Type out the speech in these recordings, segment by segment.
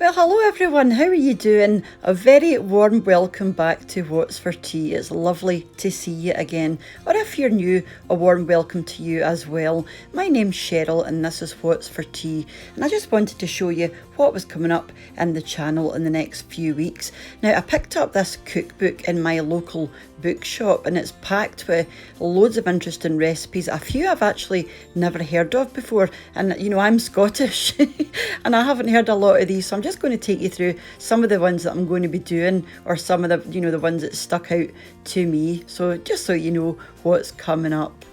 Well, hello everyone, how are you doing? A very warm welcome back to What's for Tea. It's lovely to see you again, or if you're new, a warm welcome to you as well. My name's Cheryl and this is What's for Tea, and I just wanted to show you what was coming up in the channel in the next few weeks. Now, I picked up this cookbook in my local bookshop and it's packed with loads of interesting recipes. A few I've actually never heard of before, and you know, I'm Scottish and I haven't heard a lot of these, so I'm just going to take you through some of the ones that I'm going to be doing, or some of the, the ones that stuck out to me, so just so you know what's coming up.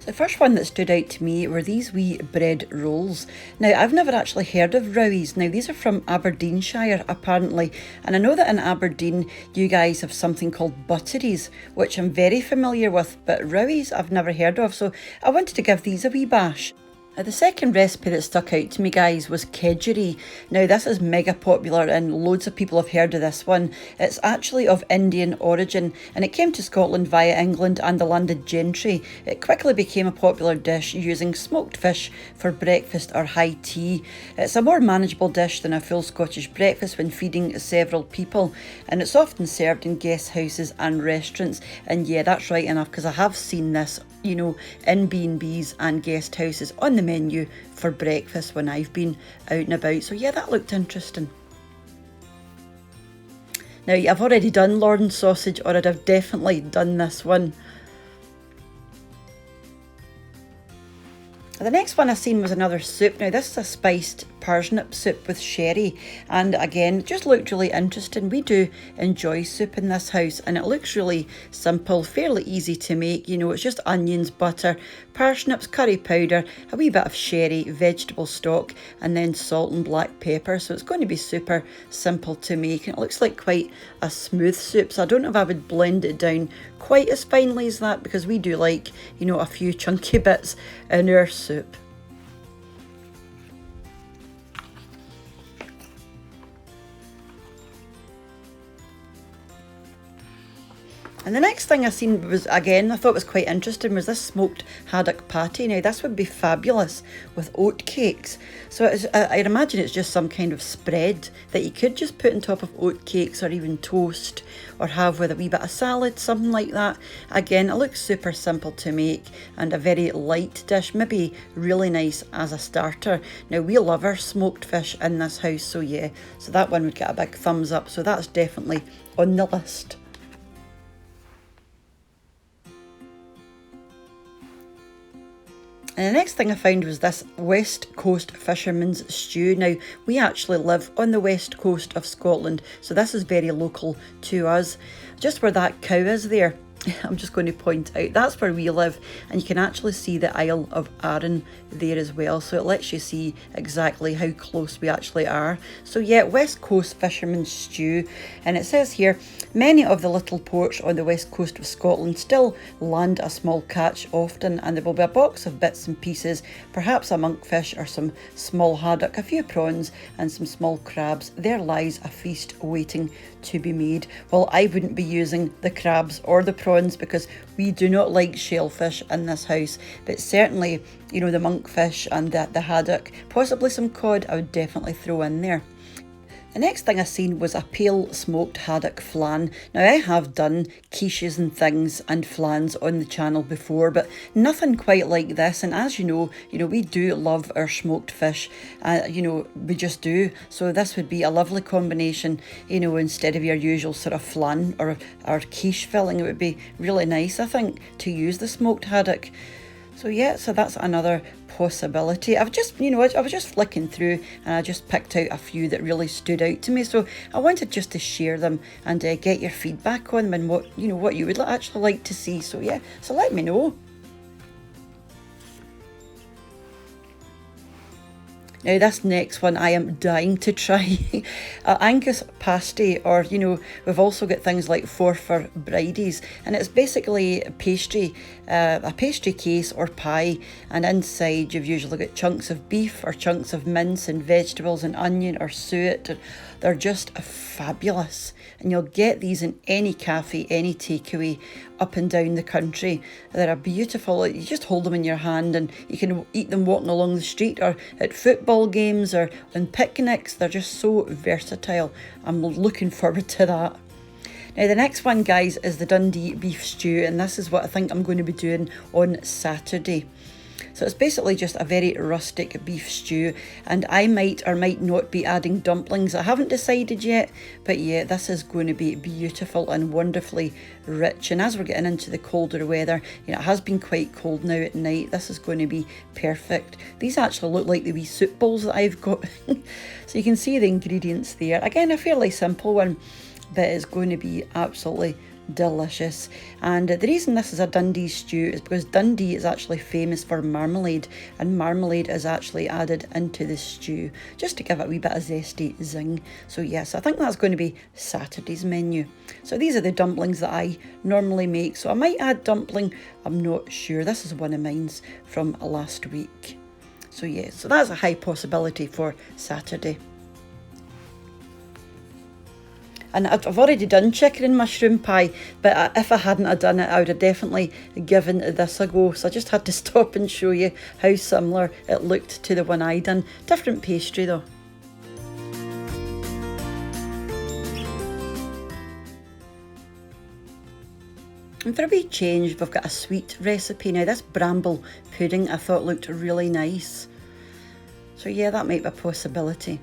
The first one that stood out to me were these wee bread rolls. Now, I've never actually heard of Rowies. Now, these are from Aberdeenshire, apparently. And I know that in Aberdeen, you guys have something called butteries, which I'm very familiar with. But Rowies, I've never heard of. So I wanted to give these a wee bash. Now, the second recipe that stuck out to me, guys, was kedgeree. Now, this is mega popular and loads of people have heard of this one. It's actually of Indian origin and it came to Scotland via England and the landed gentry. It quickly became a popular dish using smoked fish for breakfast or high tea. It's a more manageable dish than a full Scottish breakfast when feeding several people, and it's often served in guest houses and restaurants. And yeah, that's right enough, because I have seen this, you know, in B&Bs and guest houses on the menu for breakfast when I've been out and about. So yeah, that looked interesting. Now, I've already done Lorne sausage, or I'd have definitely done this one. The next one I seen was another soup. Now, this is a spiced parsnip soup with sherry, and again, just looked really interesting. We do enjoy soup in this house, and it looks really simple, fairly easy to make. You know, it's just onions, butter, parsnips, curry powder, a wee bit of sherry, vegetable stock, and then salt and black pepper. So it's going to be super simple to make, and it looks like quite a smooth soup. So I don't know if I would blend it down quite as finely as that, because we do like, you know, a few chunky bits in our soup. And the next thing I seen was, again, I thought was quite interesting, was this smoked haddock patty. Now, this would be fabulous with oat cakes. So I'd imagine it's just some kind of spread that you could just put on top of oat cakes, or even toast, or have with a wee bit of salad, something like that. Again, it looks super simple to make and a very light dish, maybe really nice as a starter. Now, we love our smoked fish in this house, so yeah, so that one would get a big thumbs up. So that's definitely on the list. And the next thing I found was this West Coast Fisherman's Stew. Now, we actually live on the west coast of Scotland, so this is very local to us. Just where that cow is there, I'm just going to point out, that's where we live, and you can actually see the Isle of Arran there as well, so it lets you see exactly how close we actually are. So yeah, West Coast Fisherman's Stew, and it says here, many of the little ports on the west coast of Scotland still land a small catch often, and there will be a box of bits and pieces, perhaps a monkfish or some small haddock, a few prawns and some small crabs. There lies a feast waiting to be made. Well, I wouldn't be using the crabs or the prawns because we do not like shellfish in this house, but certainly, you know, the monkfish and the haddock, possibly some cod, I would definitely throw in there. The next thing I seen was a pale smoked haddock flan. Now, I have done quiches and things and flans on the channel before, but nothing quite like this. And as you know, we do love our smoked fish. We just do. So this would be a lovely combination, you know, instead of your usual sort of flan or quiche filling. It would be really nice, I think, to use the smoked haddock. So yeah, so that's another possibility. I was just flicking through and I just picked out a few that really stood out to me. So I wanted just to share them and get your feedback on them and what you would actually like to see. So yeah, so let me know. Now, this next one I am dying to try. Angus Pasty, or, we've also got things like for bridies, and it's basically a pastry case or pie, and inside you've usually got chunks of beef or chunks of mince and vegetables and onion or suet. They're just fabulous, and you'll get these in any cafe, any takeaway up and down the country. They're beautiful. You just hold them in your hand and you can eat them walking along the street or at football football games or on picnics. They're just so versatile. I'm looking forward to that. Now the next one, guys, is the Dundee beef stew, and this is what I think I'm going to be doing on Saturday. So it's basically just a very rustic beef stew, and I might or might not be adding dumplings. I haven't decided yet, but yeah, this is going to be beautiful and wonderfully rich. And as we're getting into the colder weather, you know, it has been quite cold now at night. This is going to be perfect. These actually look like the wee soup bowls that I've got. So you can see the ingredients there. Again, a fairly simple one, but it's going to be absolutely delicious. And the reason this is a Dundee stew is because Dundee is actually famous for marmalade, and marmalade is actually added into the stew just to give it a wee bit of zesty zing. So yes, I think that's going to be Saturday's menu. So these are the dumplings that I normally make, so I might add dumpling, I'm not sure. This is one of mine's from last week. So yeah, so that's a high possibility for Saturday. And I've already done chicken and mushroom pie, but if I hadn't done it, I would have definitely given this a go. So I just had to stop and show you how similar it looked to the one I done. Different pastry though. And for a wee change, we've got a sweet recipe. Now this bramble pudding I thought looked really nice. So yeah, that might be a possibility.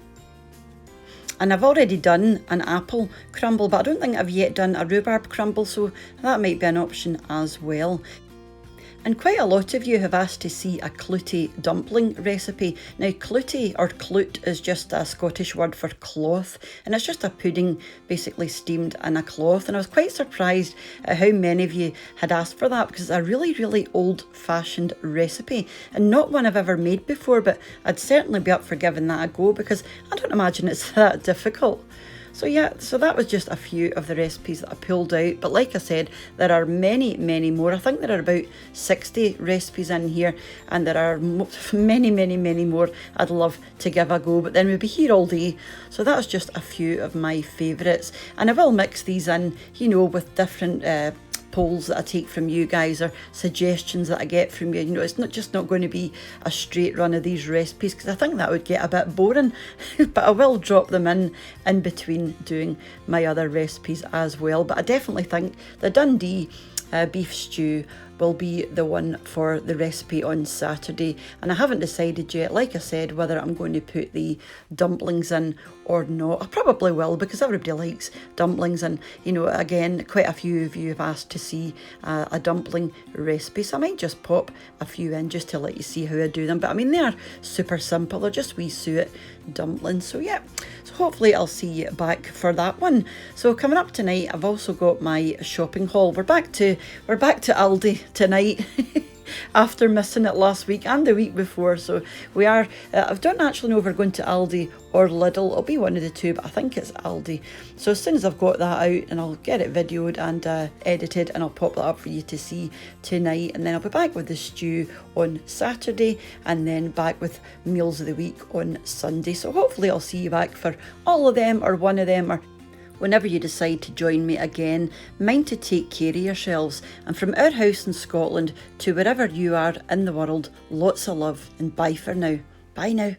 And I've already done an apple crumble, but I don't think I've yet done a rhubarb crumble, so that might be an option as well. And quite a lot of you have asked to see a clouty dumpling recipe. Now clouty or clout is just a Scottish word for cloth, and it's just a pudding basically steamed in a cloth. And I was quite surprised at how many of you had asked for that, because it's a really, really old-fashioned recipe and not one I've ever made before, but I'd certainly be up for giving that a go because I don't imagine it's that difficult. So yeah, so that was just a few of the recipes that I pulled out. But like I said, there are many, many more. I think there are about 60 recipes in here, and there are many, many, many more I'd love to give a go. But then we'll be here all day. So that's just a few of my favourites. And I will mix these in, you know, with different polls that I take from you guys or suggestions that I get from you. You know, it's not going to be a straight run of these recipes, because I think that would get a bit boring. But I will drop them in between doing my other recipes as well. But I definitely think the Dundee beef stew will be the one for the recipe on Saturday, and I haven't decided yet, like I said, whether I'm going to put the dumplings in or not. I probably will, because everybody likes dumplings, and you know, again, quite a few of you have asked to see a dumpling recipe, so I might just pop a few in just to let you see how I do them. But I mean, they are super simple, they're just wee suet dumplings. So yeah, so hopefully I'll see you back for that one. So coming up tonight, I've also got my shopping haul. We're back to Aldi tonight after missing it last week and the week before. So we are, I don't actually know if we're going to Aldi or Lidl. It'll be one of the two, but I think it's Aldi. So as soon as I've got that out, and I'll get it videoed and edited, and I'll pop that up for you to see tonight, and then I'll be back with the stew on Saturday, and then back with meals of the week on Sunday. So hopefully I'll see you back for all of them or one of them, or whenever you decide to join me again. Mind to take care of yourselves, and from our house in Scotland to wherever you are in the world, lots of love, and bye for now. Bye now.